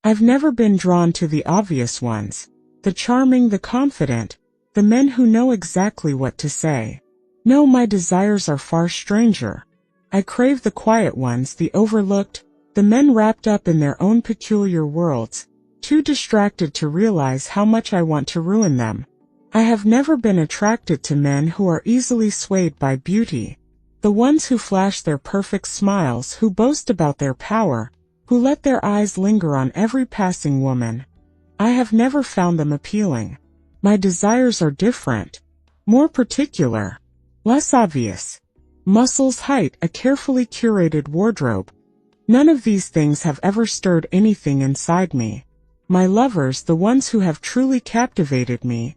I've never been drawn to the obvious ones, the charming, the confident, the men who know exactly what to say. No, my desires are far stranger. I crave the quiet ones, the overlooked, the men wrapped up in their own peculiar worlds, too distracted to realize how much I want to ruin them. I have never been attracted to men who are easily swayed by beauty, the ones who flash their perfect smiles, who boast about their power, who let their eyes linger on every passing woman. I have never found them appealing. My desires are different, more particular, less obvious. Muscles, height, a carefully curated wardrobe. None of these things have ever stirred anything inside me. My lovers, the ones who have truly captivated me,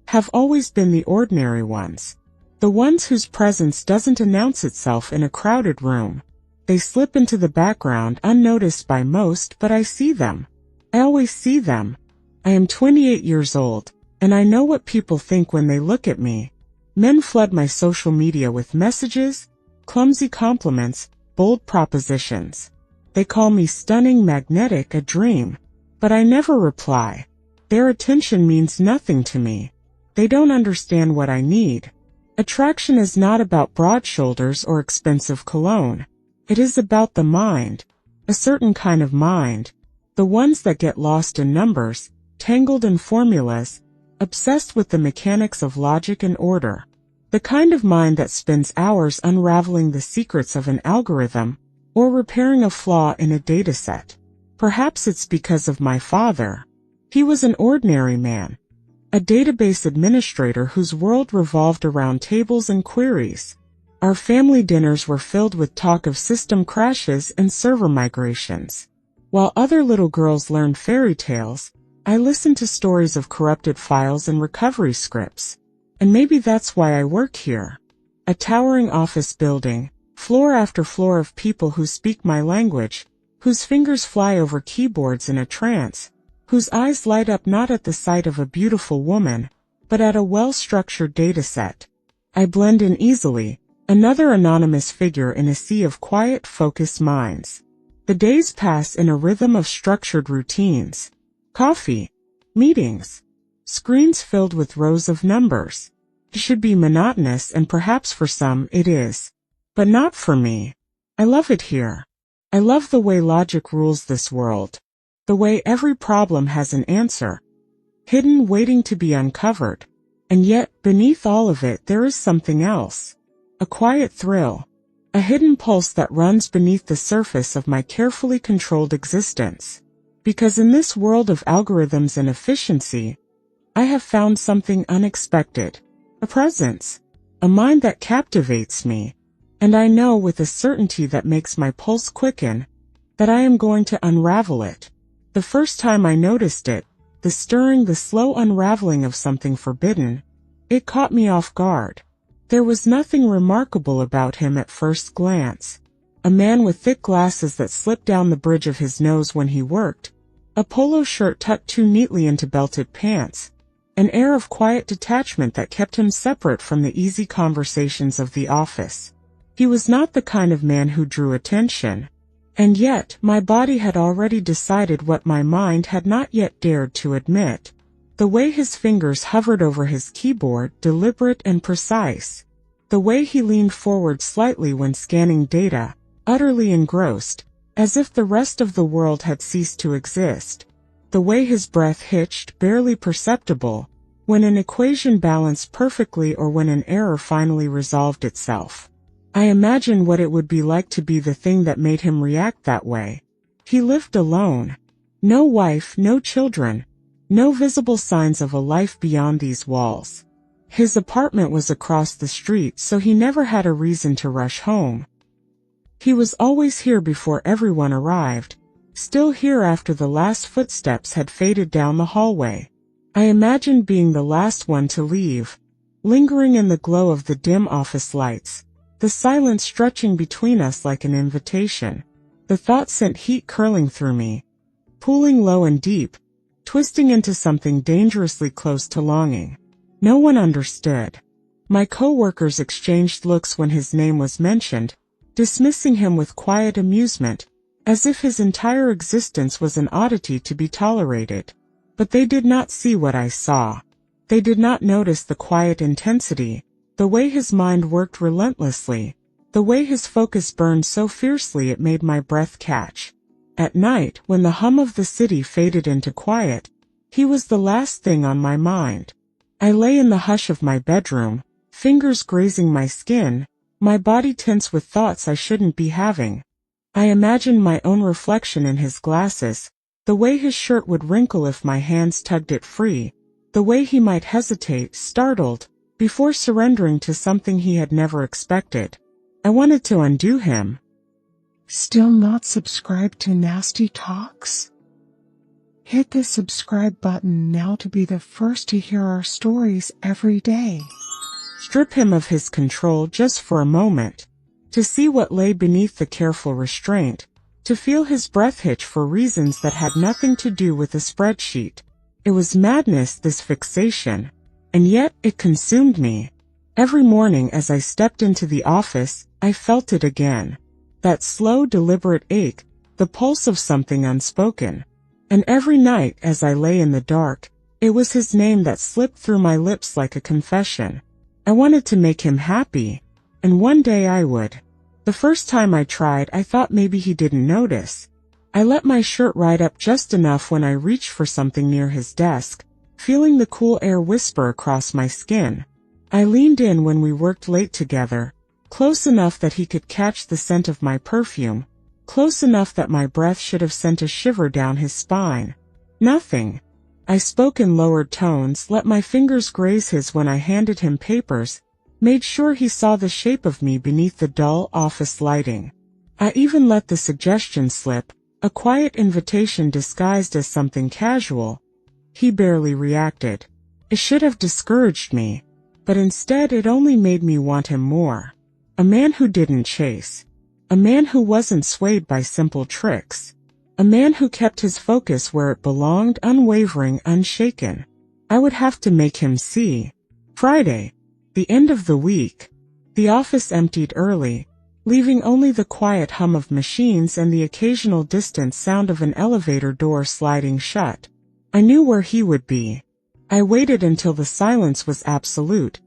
have always been the ordinary ones. The ones whose presence doesn't announce itself in a crowded room. They slip into the background unnoticed by most, but I see them. I always see them. I am 28 years old, and I know what people think when they look at me. Men flood my social media with messages, clumsy compliments, bold propositions. They call me stunning, magnetic, a dream. But I never reply. Their attention means nothing to me. They don't understand what I need. Attraction is not about broad shoulders or expensive cologne. It is about the mind, a certain kind of mind, the ones that get lost in numbers, tangled in formulas, obsessed with the mechanics of logic and order. The kind of mind that spends hours unraveling the secrets of an algorithm or repairing a flaw in a dataset. Perhaps it's because of my father. He was an ordinary man, a database administrator whose world revolved around tables and queries. Our family dinners were filled with talk of system crashes and server migrations. While other little girls learned fairy tales, I listened to stories of corrupted files and recovery scripts. And maybe that's why I work here. A towering office building, floor after floor of people who speak my language, whose fingers fly over keyboards in a trance, whose eyes light up not at the sight of a beautiful woman, but at a well-structured dataset. I blend in easily, another anonymous figure in a sea of quiet, focused minds. The days pass in a rhythm of structured routines. Coffee, meetings, screens filled with rows of numbers. It should be monotonous, and perhaps for some it is. But not for me. I love it here. I love the way logic rules this world. The way every problem has an answer, hidden, waiting to be uncovered. And yet, beneath all of it, there is something else. A quiet thrill. A hidden pulse that runs beneath the surface of my carefully controlled existence. Because in this world of algorithms and efficiency, I have found something unexpected. A presence. A mind that captivates me. And I know with a certainty that makes my pulse quicken, that I am going to unravel it. The first time I noticed it, the stirring, the slow unraveling of something forbidden, it caught me off guard. There was nothing remarkable about him at first glance. A man with thick glasses that slipped down the bridge of his nose when he worked, a polo shirt tucked too neatly into belted pants, an air of quiet detachment that kept him separate from the easy conversations of the office. He was not the kind of man who drew attention. And yet, my body had already decided what my mind had not yet dared to admit. The way his fingers hovered over his keyboard, deliberate and precise. The way he leaned forward slightly when scanning data, utterly engrossed, as if the rest of the world had ceased to exist. The way his breath hitched, barely perceptible, when an equation balanced perfectly or when an error finally resolved itself. I imagined what it would be like to be the thing that made him react that way. He lived alone. No wife, no children. No visible signs of a life beyond these walls. His apartment was across the street, so he never had a reason to rush home. He was always here before everyone arrived, still here after the last footsteps had faded down the hallway. I imagined being the last one to leave, lingering in the glow of the dim office lights, the silence stretching between us like an invitation. The thought sent heat curling through me, pooling low and deep, twisting into something dangerously close to longing. No one understood. My co-workers exchanged looks when his name was mentioned, dismissing him with quiet amusement, as if his entire existence was an oddity to be tolerated. But they did not see what I saw. They did not notice the quiet intensity, the way his mind worked relentlessly, the way his focus burned so fiercely it made my breath catch. At night, when the hum of the city faded into quiet, he was the last thing on my mind. I lay in the hush of my bedroom, fingers grazing my skin, my body tense with thoughts I shouldn't be having. I imagined my own reflection in his glasses, the way his shirt would wrinkle if my hands tugged it free, the way he might hesitate, startled, before surrendering to something he had never expected. I wanted to undo him. Still not subscribed to Nasty Talks? Hit the subscribe button now to be the first to hear our stories every day. Strip him of his control just for a moment, to see what lay beneath the careful restraint, to feel his breath hitch for reasons that had nothing to do with a spreadsheet. It was madness, this fixation, and yet it consumed me. Every morning as I stepped into the office, I felt it again. That slow, deliberate ache, the pulse of something unspoken. And every night as I lay in the dark, it was his name that slipped through my lips like a confession. I wanted to make him happy, and one day I would. The first time I tried, I thought maybe he didn't notice. I let my shirt ride up just enough when I reached for something near his desk, feeling the cool air whisper across my skin. I leaned in when we worked late together, close enough that he could catch the scent of my perfume, close enough that my breath should have sent a shiver down his spine. Nothing. I spoke in lowered tones, let my fingers graze his when I handed him papers, made sure he saw the shape of me beneath the dull office lighting. I even let the suggestion slip, a quiet invitation disguised as something casual. He barely reacted. It should have discouraged me, but instead it only made me want him more. A man who didn't chase. A man who wasn't swayed by simple tricks. A man who kept his focus where it belonged, unwavering, unshaken. I would have to make him see. Friday. The end of the week. The office emptied early, leaving only the quiet hum of machines and the occasional distant sound of an elevator door sliding shut. I knew where he would be. I waited until the silence was absolute,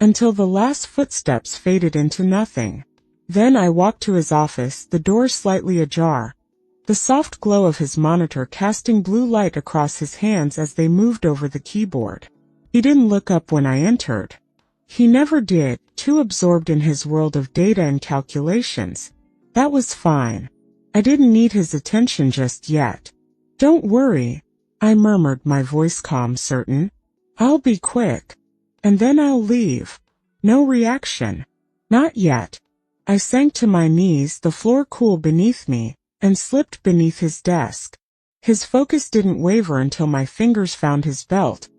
until the last footsteps faded into nothing. Then I walked to his office, the door slightly ajar, the soft glow of his monitor casting blue light across his hands as they moved over the keyboard. He didn't look up when I entered. He never did, too absorbed in his world of data and calculations. That was fine. I didn't need his attention just yet. "Don't worry," I murmured, my voice calm, certain. "I'll be quick. And then I'll leave." No reaction. Not yet. I sank to my knees, the floor cool beneath me, and slipped beneath his desk. His focus didn't waver until my fingers found his belt,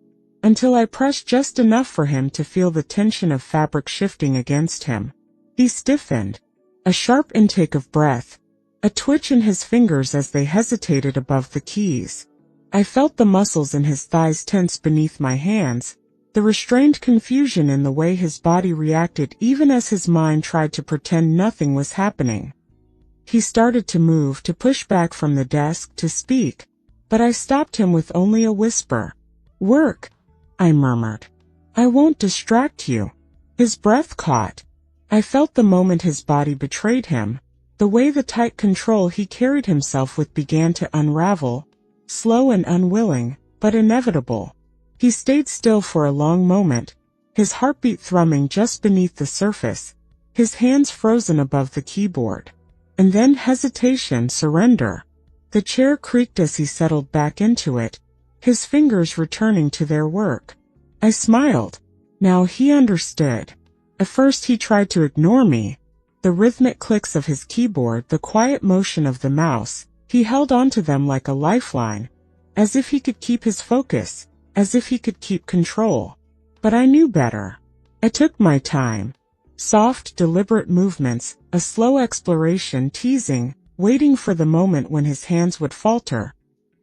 until I pressed just enough for him to feel the tension of fabric shifting against him. He stiffened. A sharp intake of breath, a twitch in his fingers as they hesitated above the keys. I felt the muscles in his thighs tense beneath my hands, the restrained confusion in the way his body reacted even as his mind tried to pretend nothing was happening. He started to move, to push back from the desk, to speak, but I stopped him with only a whisper. "Work," I murmured. "I won't distract you." His breath caught. I felt the moment his body betrayed him, the way the tight control he carried himself with began to unravel, slow and unwilling, but inevitable. He stayed still for a long moment, his heartbeat thrumming just beneath the surface, his hands frozen above the keyboard. And then hesitation, surrender. The chair creaked as he settled back into it, his fingers returning to their work. I smiled. Now he understood. At first he tried to ignore me. The rhythmic clicks of his keyboard, the quiet motion of the mouse, he held onto them like a lifeline, as if he could keep his focus, as if he could keep control. But I knew better. I took my time. Soft, deliberate movements, a slow exploration, teasing, waiting for the moment when his hands would falter,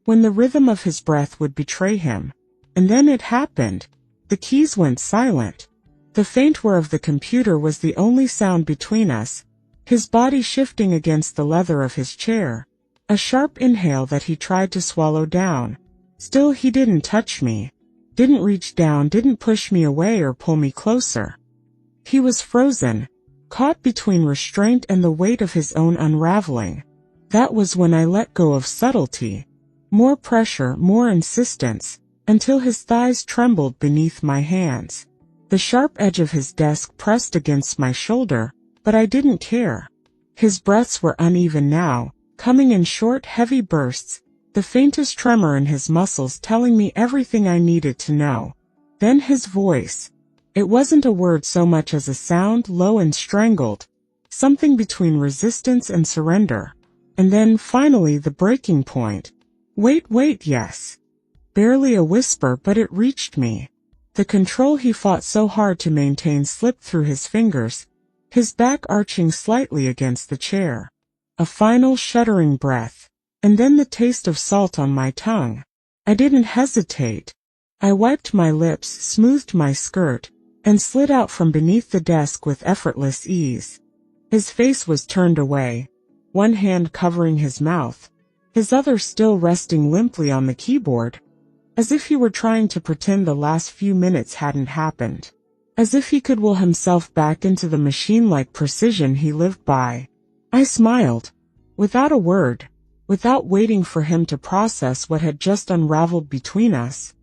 when the rhythm of his breath would betray him. And then it happened. The keys went silent. The faint whir of the computer was the only sound between us, his body shifting against the leather of his chair, A sharp inhale that he tried to swallow down. Still he didn't touch me. Didn't reach down, didn't push me away or pull me closer. He was frozen, caught between restraint and the weight of his own unraveling. That was when I let go of subtlety. More pressure, more insistence, until his thighs trembled beneath my hands. The sharp edge of his desk pressed against my shoulder, but I didn't care. His breaths were uneven now, coming in short, heavy bursts, the faintest tremor in his muscles telling me everything I needed to know. Then his voice. It wasn't a word so much as a sound, low and strangled, something between resistance and surrender. And then, finally, the breaking point. Wait, yes. Barely a whisper, but it reached me. The control he fought so hard to maintain slipped through his fingers, his back arching slightly against the chair. A final shuddering breath, and then the taste of salt on my tongue. I didn't hesitate. I wiped my lips, smoothed my skirt, and slid out from beneath the desk with effortless ease. His face was turned away, one hand covering his mouth, his other still resting limply on the keyboard, as if he were trying to pretend the last few minutes hadn't happened, as if he could will himself back into the machine-like precision he lived by. I smiled, without a word, without waiting for him to process what had just unraveled between us.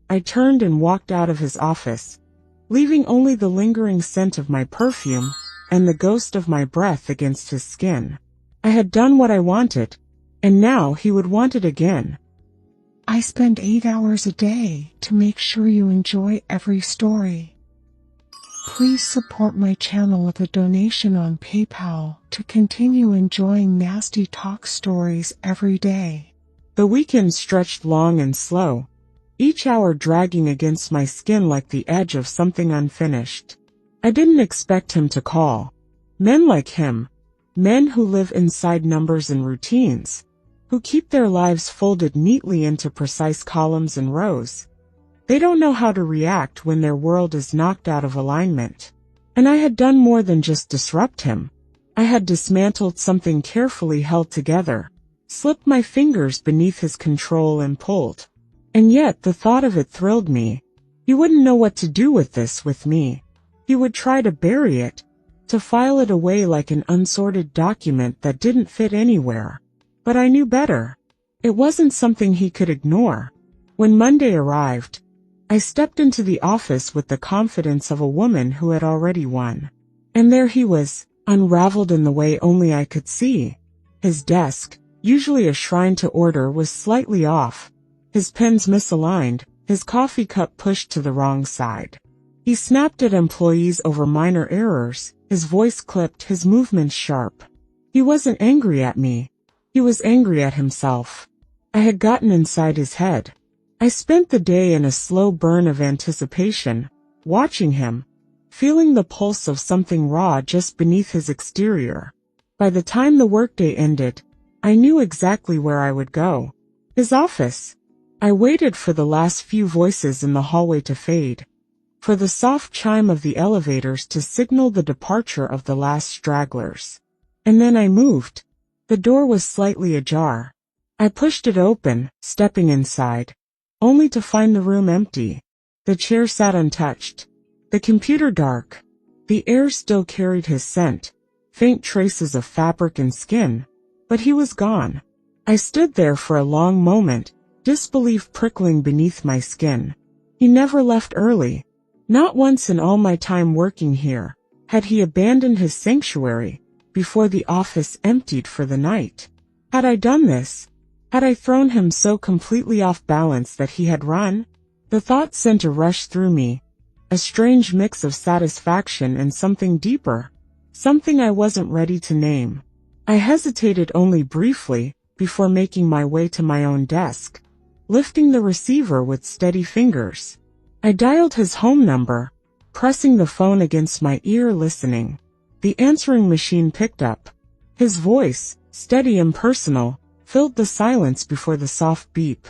I turned and walked out of his office, leaving only the lingering scent of my perfume and the ghost of my breath against his skin. I had done what I wanted, and now he would want it again. I spend 8 hours a day to make sure you enjoy every story. Please support my channel with a donation on PayPal to continue enjoying nasty talk stories every day. The weekend stretched long and slow, each hour dragging against my skin like the edge of something unfinished. I didn't expect him to call. Men like him, men who live inside numbers and routines, who keep their lives folded neatly into precise columns and rows. They don't know how to react when their world is knocked out of alignment. And I had done more than just disrupt him. I had dismantled something carefully held together, slipped my fingers beneath his control and pulled. And yet the thought of it thrilled me. He wouldn't know what to do with this with me. He would try to bury it, to file it away like an unsorted document that didn't fit anywhere. But I knew better. It wasn't something he could ignore. When Monday arrived, I stepped into the office with the confidence of a woman who had already won. And there he was, unraveled in the way only I could see. His desk, usually a shrine to order, was slightly off, his pens misaligned, his coffee cup pushed to the wrong side. He snapped at employees over minor errors, his voice clipped, his movements sharp. He wasn't angry at me. He was angry at himself. I had gotten inside his head. I spent the day in a slow burn of anticipation, watching him, feeling the pulse of something raw just beneath his exterior. By the time the workday ended, I knew exactly where I would go. His office. I waited for the last few voices in the hallway to fade, for the soft chime of the elevators to signal the departure of the last stragglers. And then I moved. The door was slightly ajar. I pushed it open, stepping inside, only to find the room empty. The chair sat untouched, the computer dark. The air still carried his scent, faint traces of fabric and skin, but he was gone. I stood there for a long moment, disbelief prickling beneath my skin. He never left early. Not once in all my time working here had he abandoned his sanctuary before the office emptied for the night. Had I done this? Had I thrown him so completely off balance that he had run? The thought sent a rush through me, a strange mix of satisfaction and something deeper, something I wasn't ready to name. I hesitated only briefly before making my way to my own desk, lifting the receiver with steady fingers. I dialed his home number, pressing the phone against my ear, listening. The answering machine picked up. His voice, steady and personal, filled the silence before the soft beep.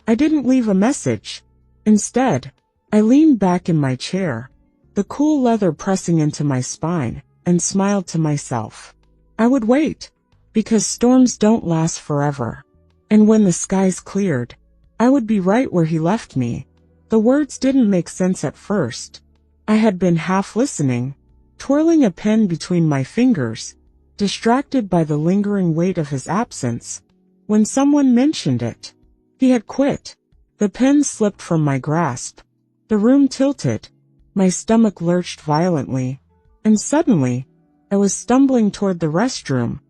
I didn't leave a message. Instead, I leaned back in my chair, the cool leather pressing into my spine, and smiled to myself. I would wait. Because storms don't last forever. And when the skies cleared, I would be right where he left me. The words didn't make sense at first. I had been half listening, twirling a pen between my fingers, distracted by the lingering weight of his absence, when someone mentioned it. He had quit. The pen slipped from my grasp. The room tilted. My stomach lurched violently. And suddenly, I was stumbling toward the restroom,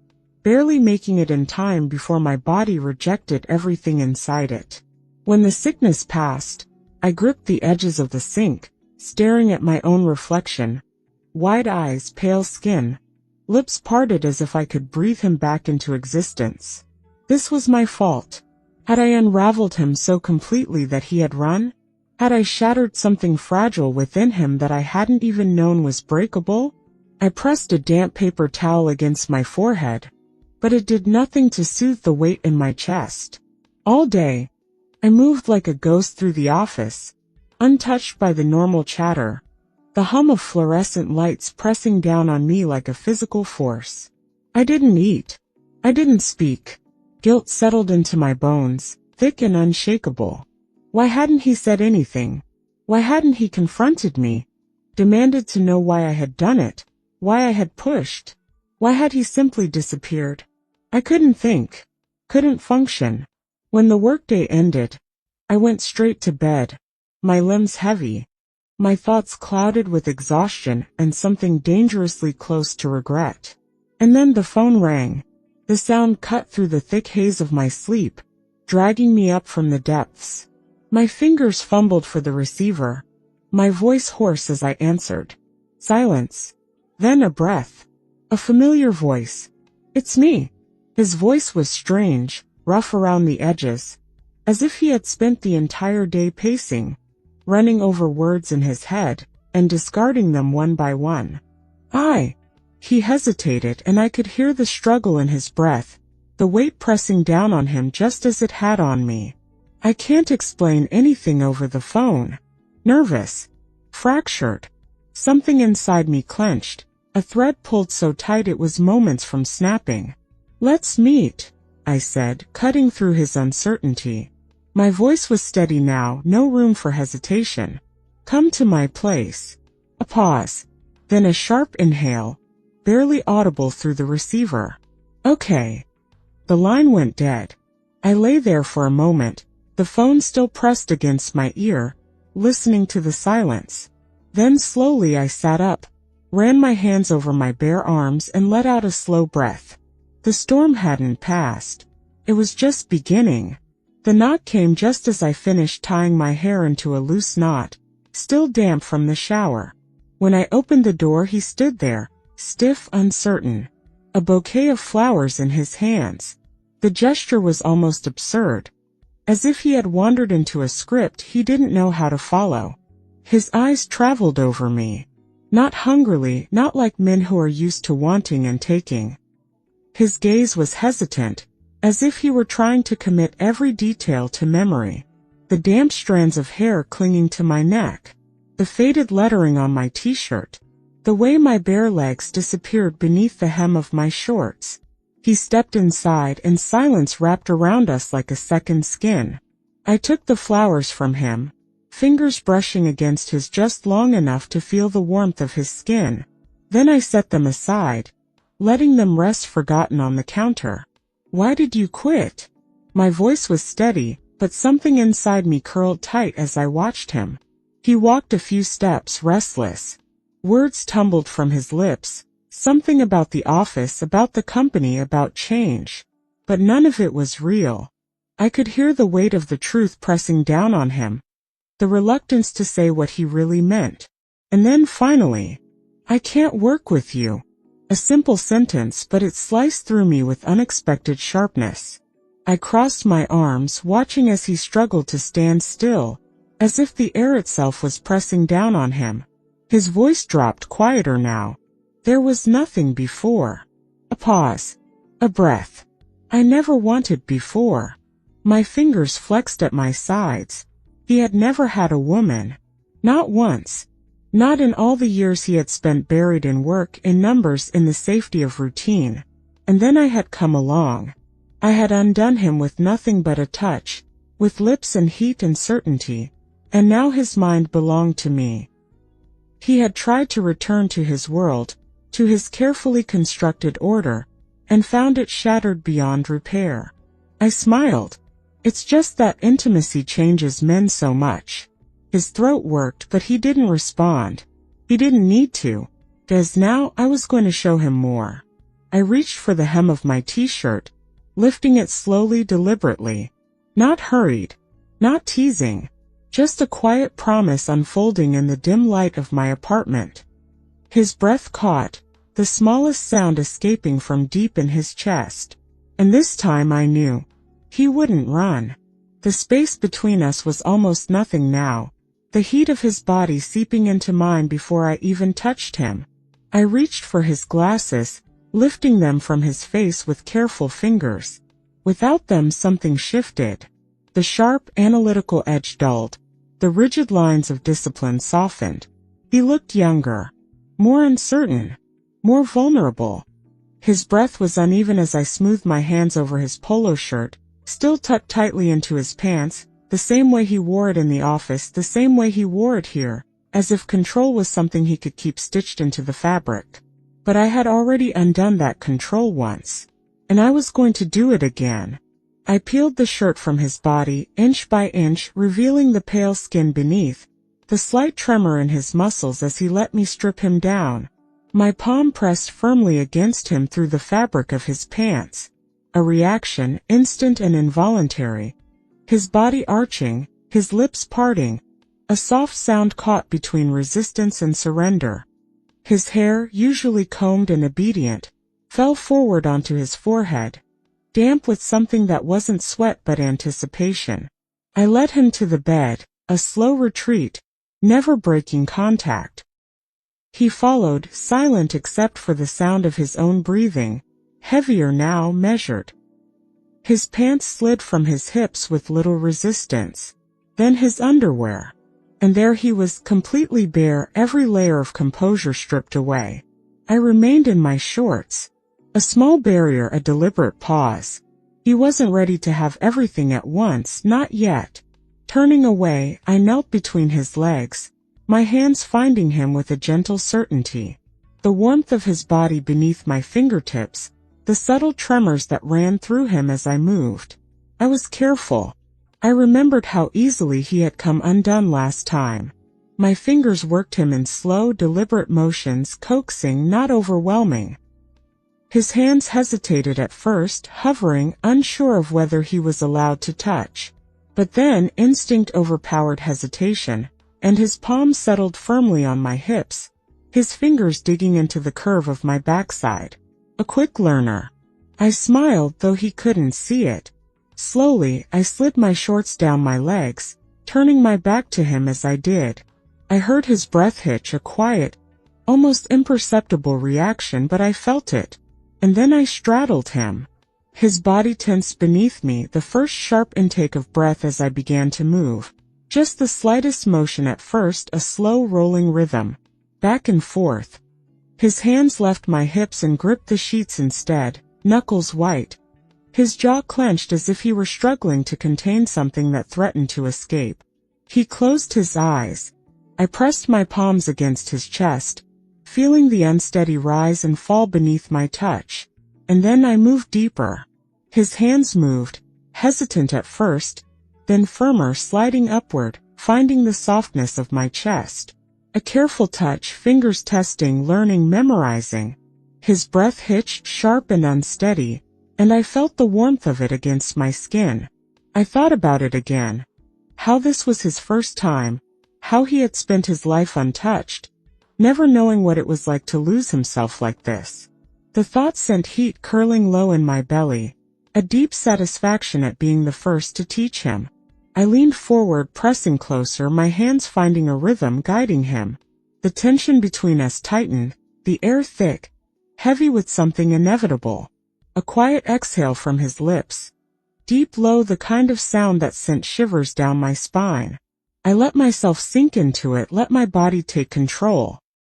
barely making it in time before my body rejected everything inside it. When the sickness passed, I gripped the edges of the sink, staring at my own reflection. Wide eyes, pale skin, lips parted as if I could breathe him back into existence. This was my fault. Had I unraveled him so completely that he had run? Had I shattered something fragile within him that I hadn't even known was breakable? I pressed a damp paper towel against my forehead, but it did nothing to soothe the weight in my chest. All day, I moved like a ghost through the office, untouched by the normal chatter, the hum of fluorescent lights pressing down on me like a physical force. I didn't eat. I didn't speak. Guilt settled into my bones, thick and unshakable. Why hadn't he said anything? Why hadn't he confronted me, demanded to know why I had done it, why I had pushed? Why had he simply disappeared? I couldn't think, couldn't function. When the workday ended, I went straight to bed, my limbs heavy, my thoughts clouded with exhaustion and something dangerously close to regret. And then the phone rang. The sound cut through the thick haze of my sleep, dragging me up from the depths. My fingers fumbled for the receiver, my voice hoarse as I answered. Silence. Then a breath. A familiar voice. It's me. His voice was strange, rough around the edges, as if he had spent the entire day pacing, running over words in his head, and discarding them one by one. He hesitated, and I could hear the struggle in his breath, the weight pressing down on him just as it had on me. I can't explain anything over the phone. Nervous. Fractured. Something inside me clenched, a thread pulled so tight it was moments from snapping. Let's meet, I said, cutting through his uncertainty. My voice was steady now, no room for hesitation. Come to my place. A pause. Then a sharp inhale, barely audible through the receiver. Okay. The line went dead. I lay there for a moment, the phone still pressed against my ear, listening to the silence. Then slowly I sat up, ran my hands over my bare arms and let out a slow breath. The storm hadn't passed. It was just beginning. The knock came just as I finished tying my hair into a loose knot, still damp from the shower. When I opened the door, he stood there, stiff, uncertain, a bouquet of flowers in his hands. The gesture was almost absurd, as if he had wandered into a script he didn't know how to follow. His eyes traveled over me, not hungrily, not like men who are used to wanting and taking. His gaze was hesitant, as if he were trying to commit every detail to memory. The damp strands of hair clinging to my neck, the faded lettering on my t-shirt, the way my bare legs disappeared beneath the hem of my shorts. He stepped inside and silence wrapped around us like a second skin. I took the flowers from him, fingers brushing against his just long enough to feel the warmth of his skin. Then I set them aside, letting them rest forgotten on the counter. Why did you quit? My voice was steady, but something inside me curled tight as I watched him. He walked a few steps, restless. Words tumbled from his lips, something about the office, about the company, about change. But none of it was real. I could hear the weight of the truth pressing down on him, the reluctance to say what he really meant. And then finally, I can't work with you. A simple sentence, but it sliced through me with unexpected sharpness. I crossed my arms, watching as he struggled to stand still, as if the air itself was pressing down on him. His voice dropped, quieter now. There was nothing before. A pause. A breath. I never wanted before. My fingers flexed at my sides. He had never had a woman. Not once. Not in all the years he had spent buried in work, in numbers, in the safety of routine. And then I had come along. I had undone him with nothing but a touch, with lips and heat and certainty, and now his mind belonged to me. He had tried to return to his world, to his carefully constructed order, and found it shattered beyond repair. I smiled. It's just that intimacy changes men so much. His throat worked, but he didn't respond. He didn't need to, as now I was going to show him more. I reached for the hem of my t-shirt, lifting it slowly, deliberately. Not hurried, not teasing, just a quiet promise unfolding in the dim light of my apartment. His breath caught, the smallest sound escaping from deep in his chest. And this time I knew. He wouldn't run. The space between us was almost nothing now, the heat of his body seeping into mine before I even touched him. I reached for his glasses, lifting them from his face with careful fingers. Without them something shifted. The sharp, analytical edge dulled. The rigid lines of discipline softened. He looked younger, more uncertain, more vulnerable. His breath was uneven as I smoothed my hands over his polo shirt, still tucked tightly into his pants, the same way he wore it in the office, the same way he wore it here, as if control was something he could keep stitched into the fabric. But I had already undone that control once, and I was going to do it again. I peeled the shirt from his body, inch by inch, revealing the pale skin beneath, the slight tremor in his muscles as he let me strip him down. My palm pressed firmly against him through the fabric of his pants. A reaction, instant and involuntary. His body arching, his lips parting. A soft sound caught between resistance and surrender. His hair, usually combed and obedient, fell forward onto his forehead, damp with something that wasn't sweat but anticipation. I led him to the bed, a slow retreat, never breaking contact. He followed, silent except for the sound of his own breathing, heavier now, measured. His pants slid from his hips with little resistance. Then his underwear. And there he was, completely bare, every layer of composure stripped away. I remained in my shorts. A small barrier, a deliberate pause. He wasn't ready to have everything at once, not yet. Turning away, I knelt between his legs, my hands finding him with a gentle certainty. The warmth of his body beneath my fingertips, the subtle tremors that ran through him as I moved. I was careful. I remembered how easily he had come undone last time. My fingers worked him in slow, deliberate motions, coaxing, not overwhelming. His hands hesitated at first, hovering, unsure of whether he was allowed to touch. But then instinct overpowered hesitation, and his palms settled firmly on my hips, his fingers digging into the curve of my backside. A quick learner. I smiled, though he couldn't see it. Slowly, I slid my shorts down my legs, turning my back to him as I did. I heard his breath hitch, a quiet, almost imperceptible reaction, but I felt it. And then I straddled him. His body tensed beneath me, the first sharp intake of breath as I began to move. Just the slightest motion at first, a slow rolling rhythm. Back and forth. His hands left my hips and gripped the sheets instead, knuckles white. His jaw clenched as if he were struggling to contain something that threatened to escape. He closed his eyes. I pressed my palms against his chest, feeling the unsteady rise and fall beneath my touch. And then I moved deeper. His hands moved, hesitant at first, then firmer, sliding upward, finding the softness of my chest. A careful touch, fingers testing, learning, memorizing. His breath hitched, sharp and unsteady, and I felt the warmth of it against my skin. I thought about it again. How this was his first time, how he had spent his life untouched, never knowing what it was like to lose himself like this. The thought sent heat curling low in my belly, a deep satisfaction at being the first to teach him. I leaned forward, pressing closer, my hands finding a rhythm, guiding him. The tension between us tightened, the air thick, heavy with something inevitable. A quiet exhale from his lips. Deep low, the kind of sound that sent shivers down my spine. I let myself sink into it, let my body take control.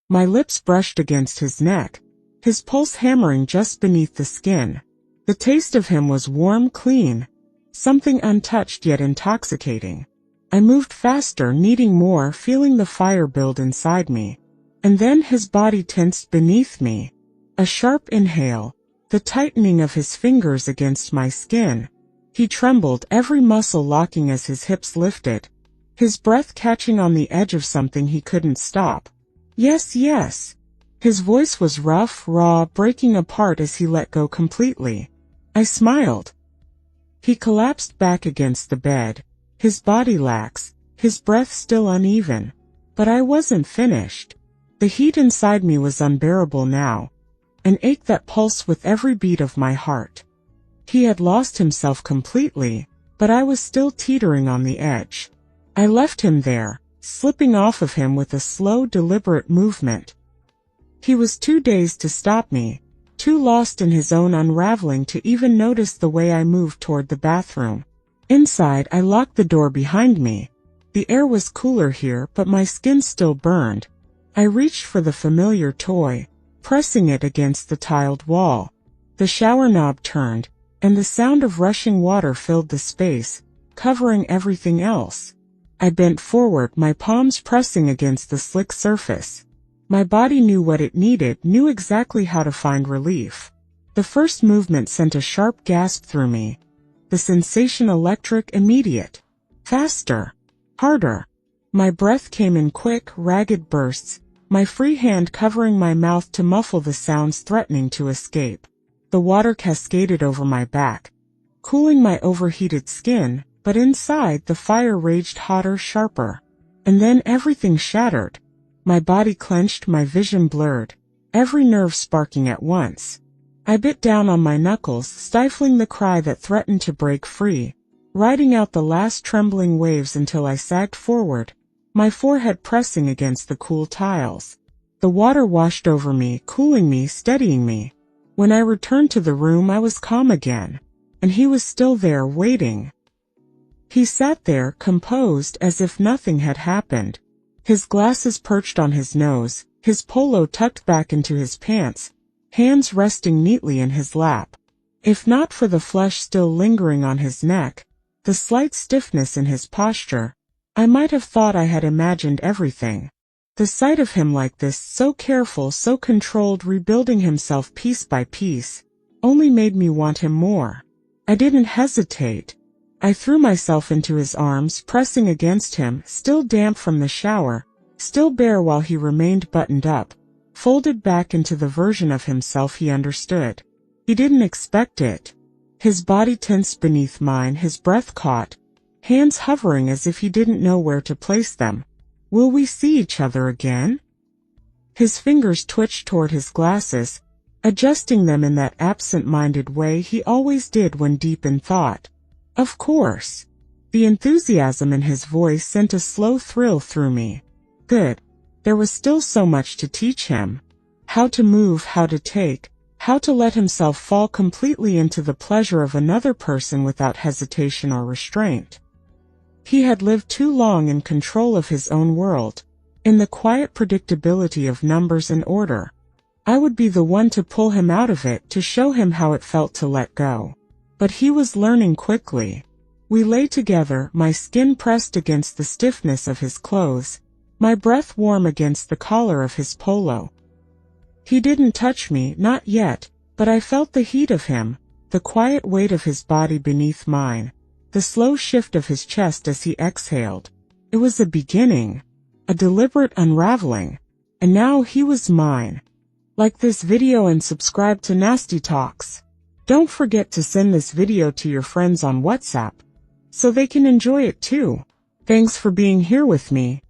My lips brushed against his neck. his pulse hammering just beneath the skin. The taste of him was warm, clean, something untouched yet intoxicating. I moved faster, needing more, feeling the fire build inside me. And then his body tensed beneath me. A sharp inhale, the tightening of his fingers against my skin. He trembled, every muscle locking as his hips lifted, his breath catching on the edge of something he couldn't stop. Yes, yes. His voice was rough, raw, breaking apart as he let go completely. I smiled. He collapsed back against the bed, his body lax, his breath still uneven. But I wasn't finished. The heat inside me was unbearable now, an ache that pulsed with every beat of my heart. He had lost himself completely, but I was still teetering on the edge. I left him there, slipping off of him with a slow, deliberate movement. He was too dazed to stop me, too lost in his own unraveling to even notice the way I moved toward the bathroom. Inside, I locked the door behind me. The air was cooler here, but my skin still burned. I reached for the familiar toy, pressing it against the tiled wall. The shower knob turned, and the sound of rushing water filled the space, covering everything else. I bent forward, my palms pressing against the slick surface. My body knew what it needed, knew exactly how to find relief. The first movement sent a sharp gasp through me. The sensation electric, immediate. Faster. Harder. My breath came in quick, ragged bursts, my free hand covering my mouth to muffle the sounds threatening to escape. The water cascaded over my back, cooling my overheated skin, but inside the fire raged hotter, sharper. And then everything shattered. My body clenched, my vision blurred, every nerve sparking at once. I bit down on my knuckles, stifling the cry that threatened to break free, riding out the last trembling waves until I sagged forward, my forehead pressing against the cool tiles. The water washed over me, cooling me, steadying me. When I returned to the room, I was calm again, and he was still there, waiting. He sat there, composed, as if nothing had happened. His glasses perched on his nose, his polo tucked back into his pants, hands resting neatly in his lap. If not for the flesh still lingering on his neck, the slight stiffness in his posture, I might have thought I had imagined everything. The sight of him like this, so careful, so controlled, rebuilding himself piece by piece, only made me want him more. I didn't hesitate. I threw myself into his arms, pressing against him, still damp from the shower, still bare while he remained buttoned up, folded back into the version of himself he understood. He didn't expect it. His body tensed beneath mine, his breath caught, hands hovering as if he didn't know where to place them. Will we see each other again? His fingers twitched toward his glasses, adjusting them in that absent-minded way he always did when deep in thought. Of course. The enthusiasm in his voice sent a slow thrill through me. Good. There was still so much to teach him. How to move, how to take, how to let himself fall completely into the pleasure of another person without hesitation or restraint. He had lived too long in control of his own world, in the quiet predictability of numbers and order. I would be the one to pull him out of it, to show him how it felt to let go. But he was learning quickly. We lay together, my skin pressed against the stiffness of his clothes, my breath warm against the collar of his polo. He didn't touch me, not yet, but I felt the heat of him, the quiet weight of his body beneath mine, the slow shift of his chest as he exhaled. It was a beginning, a deliberate unraveling, and now he was mine. Like this video and subscribe to Nasty Talks. Don't forget to send this video to your friends on WhatsApp, so they can enjoy it too. Thanks for being here with me.